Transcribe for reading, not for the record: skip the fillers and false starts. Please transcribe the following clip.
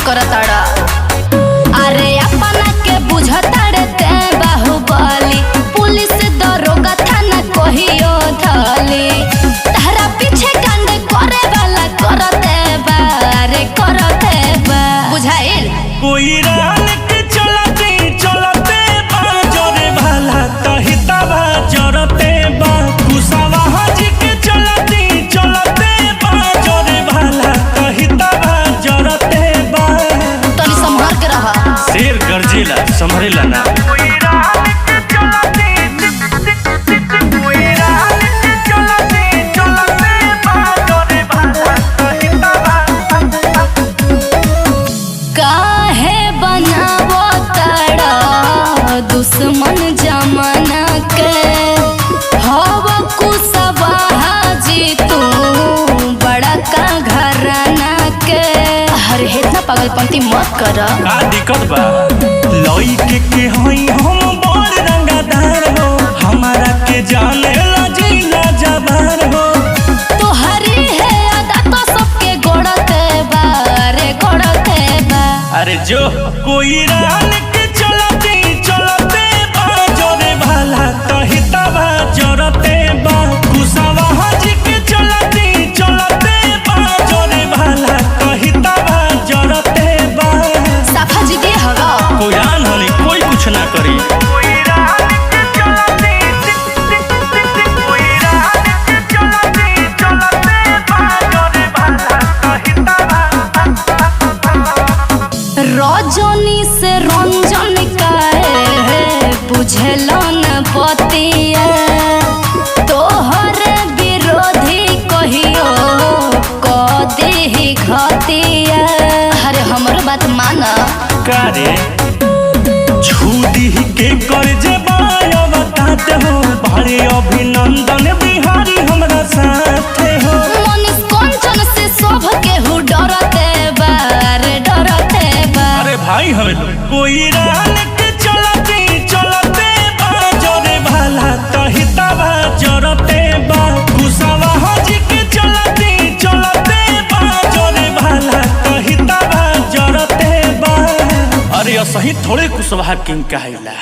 करताड़ा अरे अपना के बुझताड़े ते बाहुबली पुलिस दरोगा थाना कहियो धली तारा पीछे कांड करे वाला करते बा रे करते बा बुझाइल कोई रान के चलते बा जोरे भाला तहिता बा जरते बा कुसावा हाजी के चलते बा जोरे भाला तहिता बा जरते बा तनी संभाल के रहा शेर गर्जिला संभरेला ना दुश्मन जमाना के हवा कुसवा हाजी तू बड़ा का घराना के हर इतना पागलपंती मत कर का दिक्कत बा लइके के हई हम बड़ रंगदार हो हमारा के जाने ला जिला जबार हो तोहरी है अदा तो सबके गोड़ते बा रे गोड़ते बा अरे जो कोई रान के चलते बा जोरे भाला तहिता बा जरते बा कुसावा हाजी के चलते बा जोरे भाला तहिता बा जरते बा साफा जी दे हगा कोई रान होनी कोई कुछ ना करी रजनी से रंजन काहे बुझलो न पतिया तोहर विरोधी कहियो क देहि घतिया अरे हमरो बात माना करे झूठी के कर जे बाया बताते हो भारे अभिनंदन बिहारी हमरा साथे हो मनीष कंचन से सब केहू डरते बा रे डरते बा अरे भाई हमें कोई रान के चलते बा जोरे भाला तहिता बा जरते बा कुसावा हाजी के चलते बा जोरे भाला तहिता बा जरते बा अरे असही थोड़े कुसवा किंग कहला।